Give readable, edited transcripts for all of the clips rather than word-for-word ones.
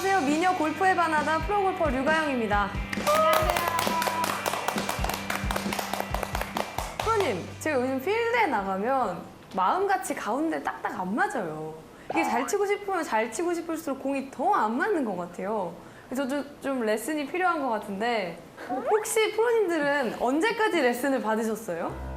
안녕하세요. 미녀 골프에 반하다 프로골퍼 류가영입니다. 프로님, 제가 요즘 필드에 나가면 마음같이 가운데 딱딱 안 맞아요. 이게 잘 치고 싶으면 잘 치고 싶을수록 공이 더 안 맞는 것 같아요. 그래서 좀 레슨이 필요한 것 같은데 혹시 프로님들은 언제까지 레슨을 받으셨어요?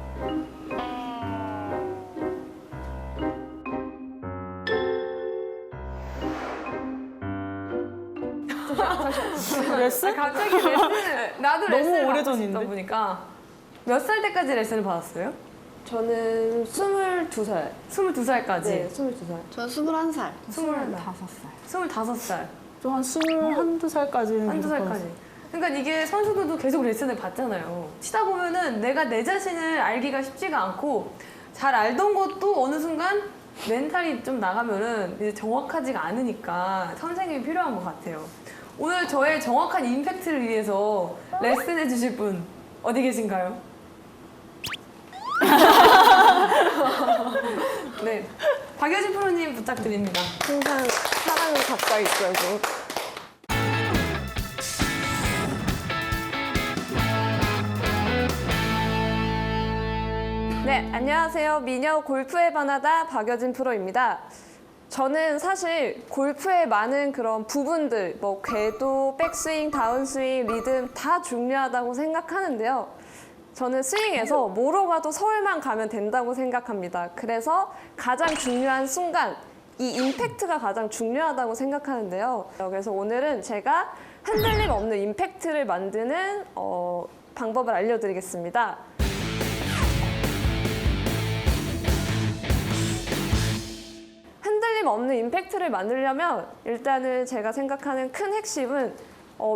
레슨? 갑자기 레슨을 나도 너무 레슨을 받고 오래전인데? 싶다 보니까 몇 살 때까지 레슨을 받았어요? 저는 22살. 22살까지? 네, 22살. 저 21살. 25살. 좀 한 21~2살까지는 한두 살까지. 그러니까 이게 선수들도 계속 레슨을 받잖아요. 치다 보면은 내가 내 자신을 알기가 쉽지가 않고 잘 알던 것도 어느 순간 멘탈이 좀 나가면은 이제 정확하지가 않으니까 선생님이 필요한 것 같아요. 오늘 저의 정확한 임팩트를 위해서 레슨해 주실 분 어디 계신가요? 네, 박여진 프로님 부탁드립니다. 항상 사랑을 가까이 있어요. 네, 안녕하세요. 미녀 골프에 반하다 박여진 프로입니다. 저는 사실 골프의 많은 그런 부분들, 뭐 궤도, 백스윙, 다운스윙, 리듬 다 중요하다고 생각하는데요. 저는 스윙에서 뭐로 가도 서울만 가면 된다고 생각합니다. 그래서 가장 중요한 순간, 이 임팩트가 가장 중요하다고 생각하는데요. 그래서 오늘은 제가 흔들림 없는 임팩트를 만드는 방법을 알려드리겠습니다. 흔들림 없는 임팩트를 만들려면 일단은 제가 생각하는 큰 핵심은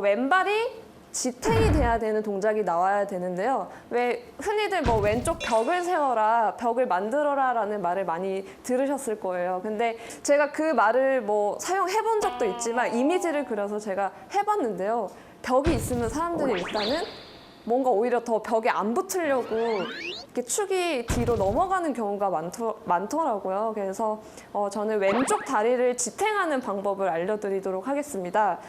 왼발이 지탱이 돼야 되는 동작이 나와야 되는데요. 왜 흔히들 뭐 왼쪽 벽을 세워라, 벽을 만들어라 라는 말을 많이 들으셨을 거예요. 근데 제가 그 말을 뭐 사용해 본 적도 있지만 이미지를 그려서 제가 해봤는데요. 벽이 있으면 사람들이 일단은 뭔가 오히려 더 벽에 안 붙으려고 이렇게 축이 뒤로 넘어가는 경우가 많더라고요. 그래서 저는 왼쪽 다리를 지탱하는 방법을 알려드리도록 하겠습니다.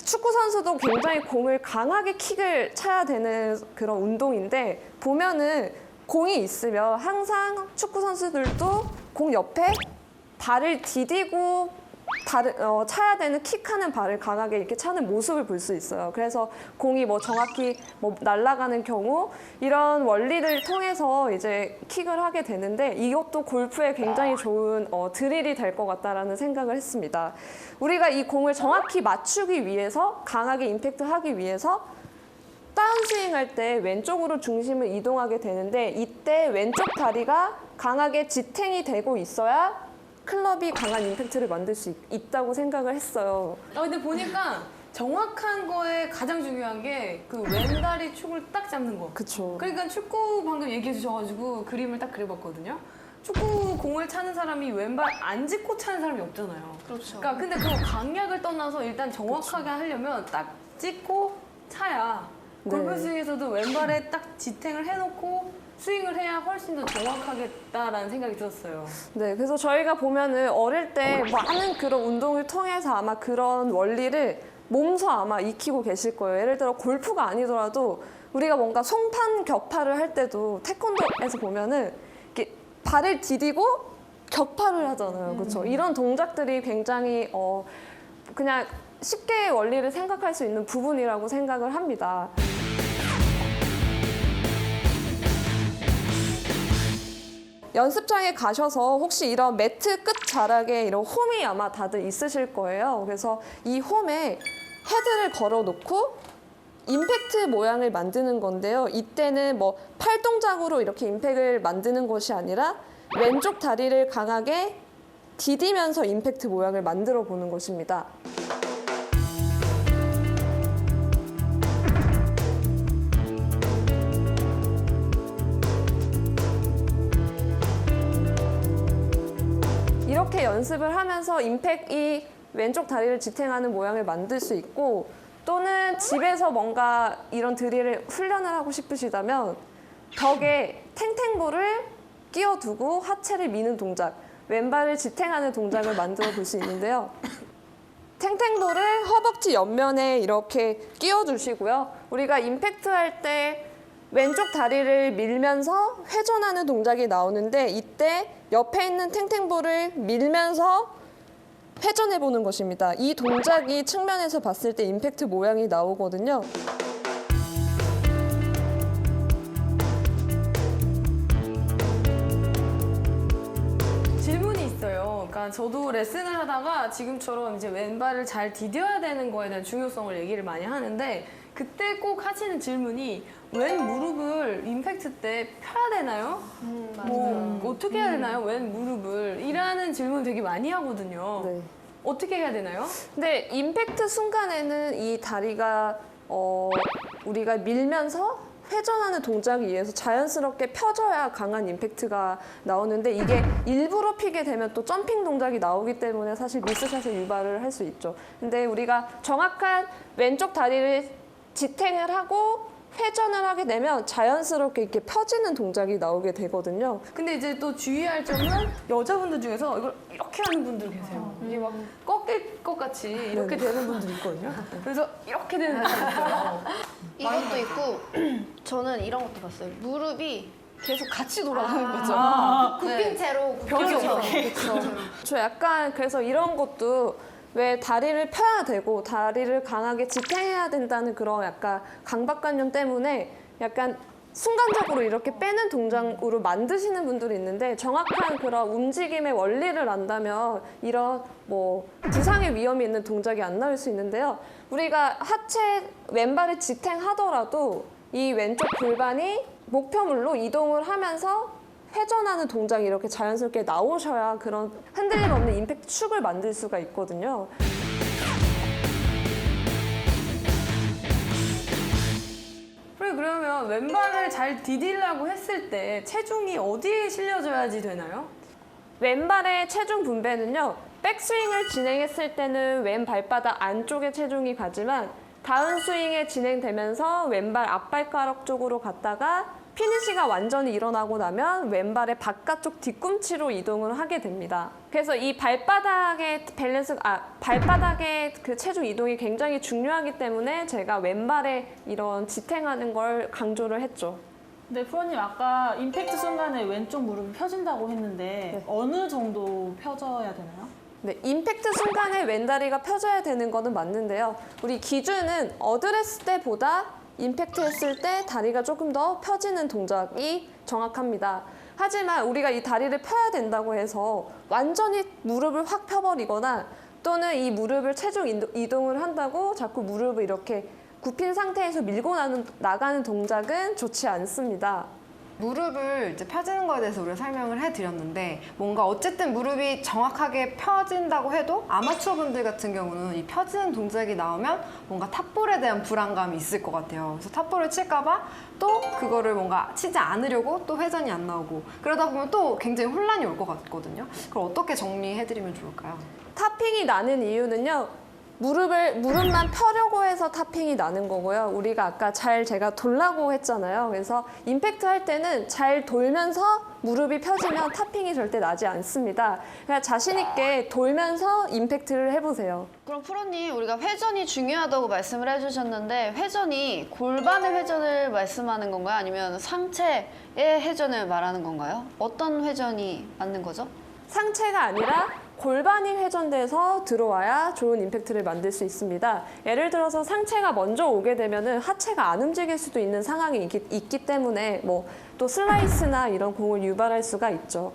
축구 선수도 굉장히 공을 강하게 킥을 차야 되는 그런 운동인데 보면은 공이 있으면 항상 축구 선수들도 공 옆에 발을 디디고 차야 되는 킥하는 발을 강하게 이렇게 차는 모습을 볼 수 있어요. 그래서 공이 뭐 정확히 뭐 날아가는 경우 이런 원리를 통해서 이제 킥을 하게 되는데 이것도 골프에 굉장히 좋은 드릴이 될 것 같다라는 생각을 했습니다. 우리가 이 공을 정확히 맞추기 위해서 강하게 임팩트 하기 위해서 다운스윙 할 때 왼쪽으로 중심을 이동하게 되는데 이때 왼쪽 다리가 강하게 지탱이 되고 있어야 클럽이 강한 임팩트를 만들 수 있다고 생각을 했어요. 근데 보니까 정확한 거에 가장 중요한 게 그 왼다리 축을 딱 잡는 거. 그쵸. 그러니까 축구 방금 얘기해 주셔가지고 그림을 딱 그려봤거든요. 축구 공을 차는 사람이 왼발 안 짚고 차는 사람이 없잖아요. 그렇죠. 그러니까 근데 그 강약을 떠나서 일단 정확하게 하려면 딱 짚고 차야 골프 네. 스윙에서도 왼발에 딱 지탱을 해놓고 스윙을 해야 훨씬 더 정확하겠다라는 생각이 들었어요. 네, 그래서 저희가 보면은 어릴 때 많은 그런 운동을 통해서 아마 그런 원리를 몸소 아마 익히고 계실 거예요. 예를 들어 골프가 아니더라도 우리가 뭔가 송판 격파를 할 때도 태권도에서 보면은 이렇게 발을 디디고 격파를 하잖아요. 그렇죠? 이런 동작들이 굉장히 그냥 쉽게 원리를 생각할 수 있는 부분이라고 생각을 합니다. 연습장에 가셔서 혹시 이런 매트 끝 자락에 이런 홈이 아마 다들 있으실 거예요. 그래서 이 홈에 헤드를 걸어 놓고 임팩트 모양을 만드는 건데요. 이때는 뭐 팔 동작으로 이렇게 임팩트를 만드는 것이 아니라 왼쪽 다리를 강하게 디디면서 임팩트 모양을 만들어 보는 것입니다. 이렇게 연습을 하면서 임팩이 왼쪽 다리를 지탱하는 모양을 만들 수 있고 또는 집에서 뭔가 이런 드릴을 훈련을 하고 싶으시다면 벽에 탱탱볼을 끼워두고 하체를 미는 동작, 왼발을 지탱하는 동작을 만들어 볼 수 있는데요. 탱탱볼을 허벅지 옆면에 이렇게 끼워주시고요. 우리가 임팩트 할 때 왼쪽 다리를 밀면서 회전하는 동작이 나오는데 이때 옆에 있는 탱탱볼을 밀면서 회전해 보는 것입니다. 이 동작이 측면에서 봤을 때 임팩트 모양이 나오거든요. 질문이 있어요. 그러니까 저도 레슨을 하다가 지금처럼 이제 왼발을 잘 디뎌야 되는 거에 대한 중요성을 얘기를 많이 하는데 그때 꼭 하시는 질문이 왼 무릎을 임팩트 때 펴야 되나요? 뭐 어떻게 해야 되나요? 왼 무릎을 이라는 질문 되게 많이 하거든요. 네. 어떻게 해야 되나요? 근데 임팩트 순간에는 이 다리가 우리가 밀면서 회전하는 동작에 의해서 자연스럽게 펴져야 강한 임팩트가 나오는데 이게 일부러 피게 되면 또 점핑 동작이 나오기 때문에 사실 미스샷을 유발을 할 수 있죠. 근데 우리가 정확한 왼쪽 다리를 지탱을 하고 회전을 하게 되면 자연스럽게 이렇게 펴지는 동작이 나오게 되거든요. 근데 이제 또 주의할 점은 여자분들 중에서 이걸 이렇게 하는 분들 계세요. 이게 막 꺾일 것 같이 이렇게 되는 분들 있거든요. 그래서 이렇게 되는 분들 있어요. 이것도 있고 저는 이런 것도 봤어요. 무릎이 계속 같이 돌아가는 거죠. 굽힌 채로 벽이 없어. 저 약간 그래서 이런 것도 왜 다리를 펴야 되고 다리를 강하게 지탱해야 된다는 그런 약간 강박관념 때문에 약간 순간적으로 이렇게 빼는 동작으로 만드시는 분들이 있는데 정확한 그런 움직임의 원리를 안다면 이런 뭐 부상의 위험이 있는 동작이 안 나올 수 있는데요. 우리가 하체 왼발을 지탱하더라도 이 왼쪽 골반이 목표물로 이동을 하면서 회전하는 동작이 이렇게 자연스럽게 나오셔야 그런 흔들림 없는 임팩트 축을 만들 수가 있거든요. 그러면 왼발을 잘 디디려고 했을 때 체중이 어디에 실려줘야지 되나요? 왼발의 체중 분배는요. 백스윙을 진행했을 때는 왼 발바닥 안쪽에 체중이 가지만 다운스윙에 진행되면서 왼발 앞발가락 쪽으로 갔다가 피니시가 완전히 일어나고 나면 왼발의 바깥쪽 뒤꿈치로 이동을 하게 됩니다. 그래서 이 발바닥의 발바닥의 그 체중 이동이 굉장히 중요하기 때문에 제가 왼발에 이런 지탱하는 걸 강조를 했죠. 근데 프로님 아까 임팩트 순간에 왼쪽 무릎이 펴진다고 했는데 네. 어느 정도 펴져야 되나요? 네, 임팩트 순간에 왼다리가 펴져야 되는 거는 맞는데요. 우리 기준은 어드레스 때보다 임팩트 했을 때 다리가 조금 더 펴지는 동작이 정확합니다. 하지만 우리가 이 다리를 펴야 된다고 해서 완전히 무릎을 확 펴버리거나 또는 이 무릎을 체중 이동을 한다고 자꾸 무릎을 이렇게 굽힌 상태에서 밀고 나가는 동작은 좋지 않습니다. 무릎을 이제 펴지는 거에 대해서 우리가 설명을 해드렸는데 뭔가 어쨌든 무릎이 정확하게 펴진다고 해도 아마추어 분들 같은 경우는 이 펴지는 동작이 나오면 뭔가 탑볼에 대한 불안감이 있을 것 같아요. 그래서 탑볼을 칠까 봐 또 그거를 뭔가 치지 않으려고 또 회전이 안 나오고 그러다 보면 또 굉장히 혼란이 올 것 같거든요. 그럼 어떻게 정리해드리면 좋을까요? 타핑이 나는 이유는요. 무릎만 펴려고 해서 타핑이 나는 거고요. 우리가 아까 제가 돌라고 했잖아요. 그래서 임팩트 할 때는 잘 돌면서 무릎이 펴지면 타핑이 절대 나지 않습니다. 그냥 자신 있게 돌면서 임팩트를 해보세요. 그럼 프로님 우리가 회전이 중요하다고 말씀을 해주셨는데 회전이 골반의 회전을 말씀하는 건가요? 아니면 상체의 회전을 말하는 건가요? 어떤 회전이 맞는 거죠? 상체가 아니라 골반이 회전돼서 들어와야 좋은 임팩트를 만들 수 있습니다. 예를 들어서 상체가 먼저 오게 되면은 하체가 안 움직일 수도 있는 상황이 있기 때문에 뭐 또 슬라이스나 이런 공을 유발할 수가 있죠.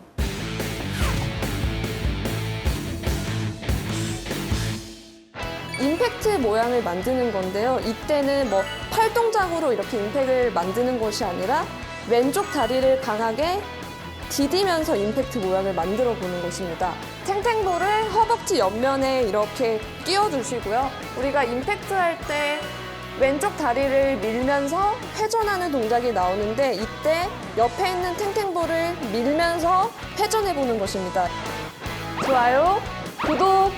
임팩트 모양을 만드는 건데요. 이때는 뭐 팔 동작으로 이렇게 임팩트를 만드는 것이 아니라 왼쪽 다리를 강하게 디디면서 임팩트 모양을 만들어 보는 것입니다. 탱탱볼을 허벅지 옆면에 이렇게 끼워주시고요. 우리가 임팩트 할 때 왼쪽 다리를 밀면서 회전하는 동작이 나오는데 이때 옆에 있는 탱탱볼을 밀면서 회전해 보는 것입니다. 좋아요, 구독,